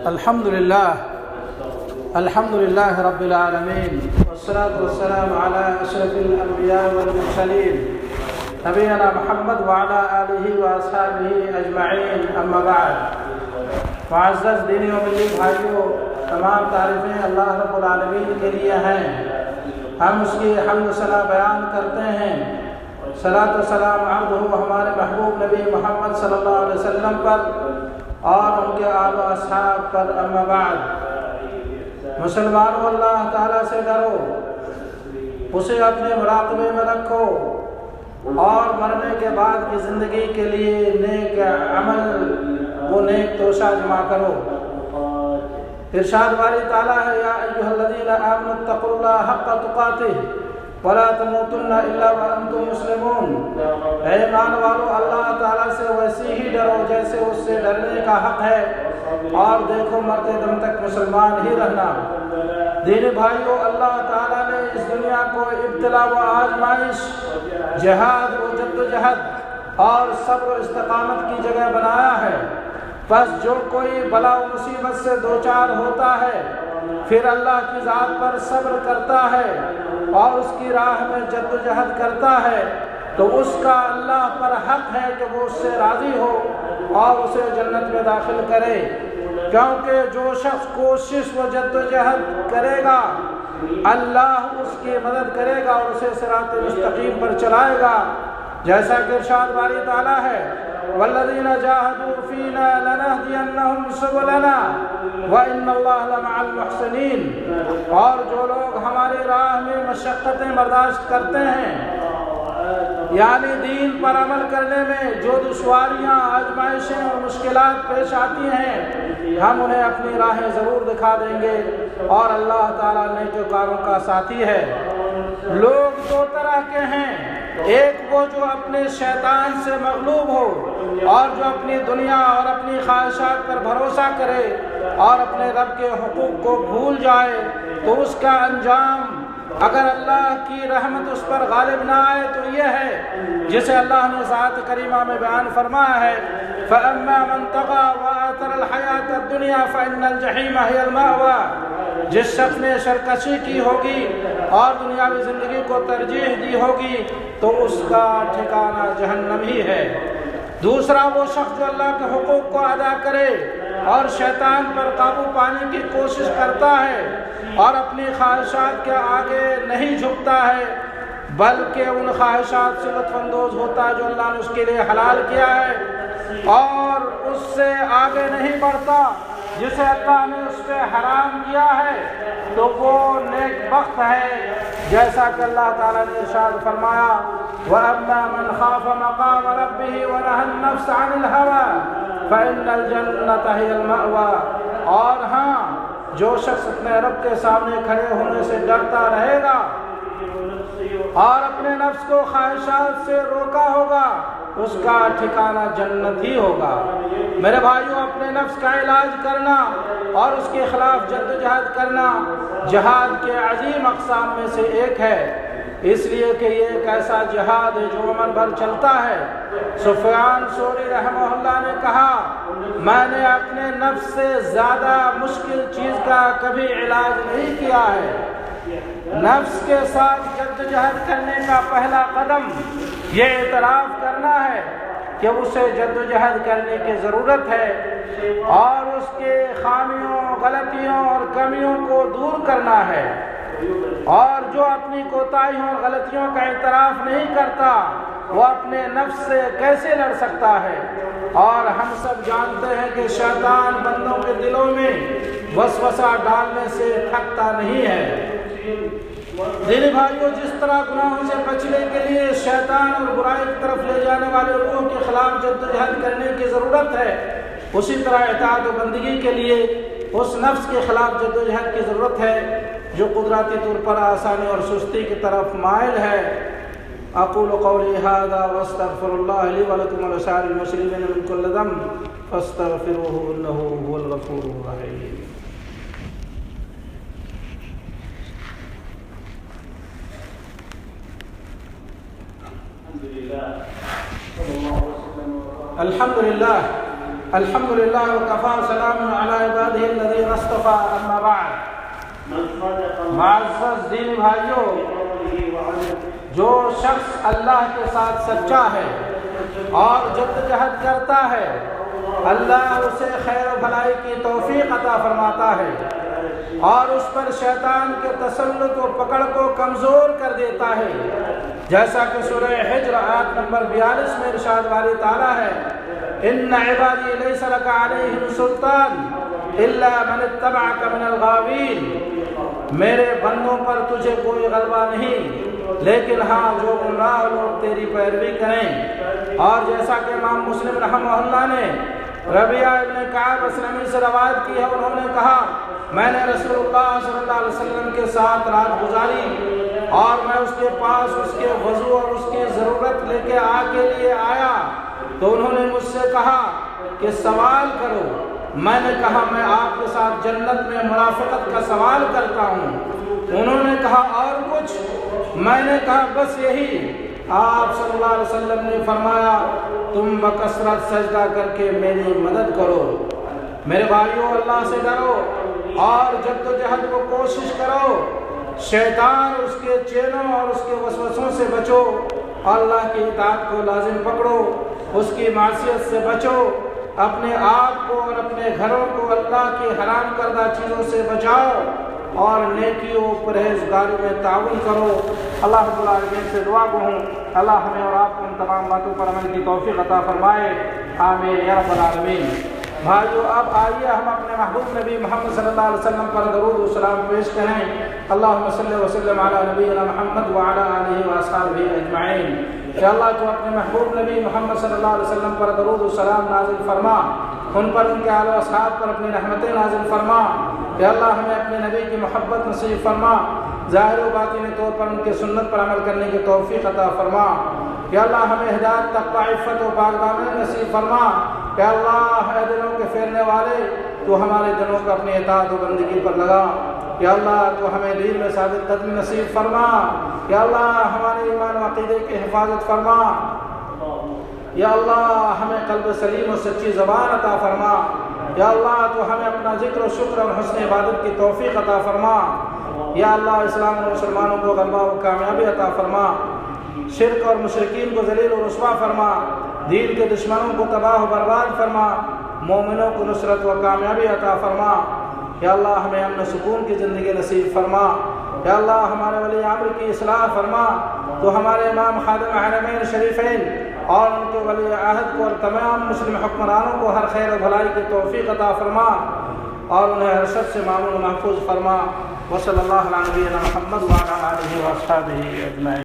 الحمد لله رب العالمين والصلاة والسلام على أشرف الأنبياء والمرسلين نبينا محمد وعلى آله وأصحابه أجمعين اما بعد. معزز دینی و ملی بھائیوں، تمام تعریفیں اللہ رب العالمین کے لیے ہیں. ہم اس کی حمد و ثنا بیان کرتے ہیں. صلاۃ و سلام عبدہ ہمارے محبوب نبی محمد صلی اللہ علیہ وسلم پر اور ان کے آل و اصحاب پر. اما بعد، مسلمانوں، اللہ تعالیٰ سے ڈرو، اسے اپنے مراقبے میں رکھو اور مرنے کے بعد کی زندگی کے لیے نیک عمل وہ نیک توشہ جمع کرو. ارشاد باری تعالیٰ ہے، یا ایھا الذین آمنوا اتقوا اللہ حق تقاتہ ولا تموتن الا وانتم مسلمون. اے ایمان والو، اللہ تعالیٰ سے ویسے ہی ڈرو جیسے اس سے ڈرنے کا حق ہے، اور دیکھو مرتے دم تک مسلمان ہی رہنا. دینی بھائیو، اللہ تعالیٰ نے اس دنیا کو ابتلا و آزمائش، جہاد و جد و جہد اور صبر و استقامت کی جگہ بنایا ہے. بس جو کوئی بلا و مصیبت سے دوچار ہوتا ہے، پھر اللہ کی ذات پر صبر کرتا ہے اور اس کی راہ میں جد و جہد کرتا ہے، تو اس کا اللہ پر حق ہے کہ وہ اس سے راضی ہو اور اسے جنت میں داخل کرے. کیونکہ جو شخص کوشش و جد و جہد کرے گا، اللہ اس کی مدد کرے گا اور اسے صراط مستقیم پر چلائے گا. جیسا کہ ارشاد باری تعالیٰ ہے، والذین جاہدوا فینا لنہدینہم سبلنا وان اللہ لمع المحسنین. اور جو لوگ ہماری راہ میں مشقتیں برداشت کرتے ہیں، یعنی دین پر عمل کرنے میں جو دشواریاں، آزمائشیں اور مشکلات پیش آتی ہیں، ہم انہیں اپنی راہیں ضرور دکھا دیں گے، اور اللہ تعالیٰ نیکوکاروں کا ساتھی ہے. لوگ دو طرح کے ہیں، ایک وہ جو اپنے شیطان سے مغلوب ہو اور جو اپنی دنیا اور اپنی خواہشات پر بھروسہ کرے اور اپنے رب کے حقوق کو بھول جائے، تو اس کا انجام اگر اللہ کی رحمت اس پر غالب نہ آئے تو یہ ہے جسے اللہ نے ذات کریمہ میں بیان فرمایا ہے، فَأَمَّا مَنْ طَغَى وَآثَرَ الْحَيَاةَ الدُّنْيَا فَإِنَّ الْجَحِيمَ هِيَ الْمَأْوَىٰ. جس شخص نے سرکشی کی ہوگی اور دنیاوی زندگی کو ترجیح دی ہوگی تو اس کا ٹھکانہ جہنم ہی ہے. دوسرا وہ شخص جو اللہ کے حقوق کو ادا کرے اور شیطان پر قابو پانے کی کوشش کرتا ہے اور اپنی خواہشات کے آگے نہیں جھکتا ہے، بلکہ ان خواہشات سے لطف اندوز ہوتا ہے جو اللہ نے اس کے لیے حلال کیا ہے، اور اس سے آگے نہیں بڑھتا جسے اللہ نے اس پہ حرام کیا ہے، تو وہ نیک بخت ہے. جیسا کہ اللہ تعالیٰ نے ارشاد فرمایا، وَأَمَّا مَنْ خَافَ مَقَامَ رَبِّهِ وَنَهَى النَّفْسَ عَنِ الْهَوَىٰ فَإِنَّ الْجَنَّةَ هِيَ الْمَأْوَىٰ. اور ہاں، جو شخص اپنے رب کے سامنے کھڑے ہونے سے ڈرتا رہے گا اور اپنے نفس کو خواہشات سے روکا ہوگا، اس کا ٹھکانہ جنت ہی ہوگا. میرے بھائیوں، اپنے نفس کا علاج کرنا اور اس کے خلاف جد و جہد کرنا جہاد کے عظیم اقسام میں سے ایک ہے، اس لیے کہ یہ ایک ایسا جہاد ہے جو عمر بھر چلتا ہے. سفیان ثوری رحمہ اللہ نے کہا، میں نے اپنے نفس سے زیادہ مشکل چیز کا کبھی علاج نہیں کیا ہے. نفس کے ساتھ جد و جہد کرنے کا پہلا قدم یہ اعتراف کرنا ہے کہ اسے جد و جہد کرنے کی ضرورت ہے اور اس کے خامیوں، غلطیوں اور کمیوں کو دور کرنا ہے. اور جو اپنی کوتاہیوں اور غلطیوں کا اعتراف نہیں کرتا، وہ اپنے نفس سے کیسے لڑ سکتا ہے؟ اور ہم سب جانتے ہیں کہ شیطان بندوں کے دلوں میں وسوسہ ڈالنے سے تھکتا نہیں ہے. دینی بھائیوں، جس طرح گناہوں سے بچنے کے لیے شیطان اور برائی کی طرف لے جانے والے روحوں کے خلاف جد و جہد کرنے کی ضرورت ہے، اسی طرح اطاعت و بندگی کے لیے اس نفس کے خلاف جد و جہد کی ضرورت ہے جو قدرتی طور پر آسانی اور سستی کی طرف مائل ہے. اقول قولی ھذا واستغفر اللہ لی ولکم ولسائر المسلمین من کل ذنب فاستغفروہ انہ ھو الغفور الرحیم. الحمد للہ وکفى سلام علی عبادہ وبعد اما بعد معزز دین بھائیوں، جو شخص اللہ کے ساتھ سچا ہے اور جدوجہد کرتا ہے، اللہ اسے خیر و بھلائی کی توفیق عطا فرماتا ہے اور اس پر شیطان کے تسلط و پکڑ کو کمزور کر دیتا ہے، جیسا کہ سورہ حجر آیت نمبر 42 میں ارشاد باری تعالیٰ ہے، ان عبادی لیس لک علیہم سلطان الا من اتبعک من الغاوین، میرے بندوں پر تجھے کوئی غلبہ نہیں لیکن ہاں جو گمراہ لوگ تیری پیروی کریں۔ اور جیسا کہ امام مسلم رحمہ اللہ نے ربیعہ ابن کعب اسلمی سے روایت کی ہے، انہوں نے کہا میں نے رسول اللہ صلی اللہ علیہ وسلم کے ساتھ رات گزاری اور میں اس کے پاس اس کے وضو اور اس کی ضرورت لے کے لیے آیا تو انہوں نے مجھ سے کہا کہ سوال کرو۔ میں نے کہا میں آپ کے ساتھ جنت میں مرافقت کا سوال کرتا ہوں۔ انہوں نے کہا اور کچھ؟ میں نے کہا بس یہی۔ آپ صلی اللہ علیہ وسلم نے فرمایا تم بکثرت سجدہ کر کے میری مدد کرو۔ میرے بھائیوں، اللہ سے ڈرو اور جدوجہد کو کوشش کرو، شیطان اس کے چینوں اور اس کے وسوسوں سے بچو، اللہ کی اطاعت کو لازم پکڑو، اس کی معصیت سے بچو، اپنے آپ کو اور اپنے گھروں کو اللہ کی حرام کردہ چیزوں سے بچاؤ اور نیکیوں پرہیزگاری میں تعاون کرو۔ اللہ رب العالمین سے دعا گو ہوں اللہ ہمیں اور آپ کو ان تمام باتوں پر عمل کی توفیق عطا فرمائے، آمین یا رب العالمین۔ بھائیو، اب آئیے ہم اپنے محبوب نبی محمد صلی اللہ علیہ وسلم پر درود و سلام پیش کریں۔ اللہم صلی وسلم علی نبینا محمد وعلی آلہ واصحابہ اجمعین۔ یا اللہ تو اپنے محبوب نبی محمد صلی اللہ علیہ وسلم پر درود و سلام نازل فرما، ان پر ان کے آل و اصحاب پر اپنی رحمتیں نازل فرما۔ یا اللہ ہمیں اپنے نبی کی محبت نصیب فرما، ظاہر و باطنی طور پر ان کی سنت پر عمل کرنے کی توفیق عطا فرما۔ یا اللہ ہمیں ہدایت، تقوی، عفت و پاکدامنی نصیب فرما۔ یا اللہ اے دلوں کے پھیرنے والے، تو ہمارے دلوں کو اپنی اطاعت و بندگی پر لگا۔ یا اللہ تو ہمیں دین میں ثابت قدمی نصیب فرما۔ یا اللہ ہمارے ایمان و عقیدے کی حفاظت فرما۔ یا اللہ ہمیں قلب سلیم و سچی زبان عطا فرما۔ یا اللہ تو ہمیں اپنا ذکر و شکر اور حسن عبادت کی توفیق عطا فرما۔ یا اللہ اسلام و مسلمانوں کو غلبہ و کامیابی عطا فرما، شرک اور مشرکین کو ذلیل و رسوا فرما، دین کے دشمنوں کو تباہ و برباد فرما، مومنوں کو نصرت و کامیابی عطا فرما۔ یا اللہ ہمیں امن و سکون کی زندگی نصیب فرما۔ یا اللہ ہمارے ولی امر کی اصلاح فرما، تو ہمارے امام خادم حرمین شریفین اور ان کے ولی عہد کو اور تمام مسلم حکمرانوں کو ہر خیر و بھلائی کی توفیق عطا فرما اور انہیں ہر شر سے معمون و محفوظ فرما۔ وصلی اللہ علی نبینا محمد وعلی آلہ واصحابہ اجمعین۔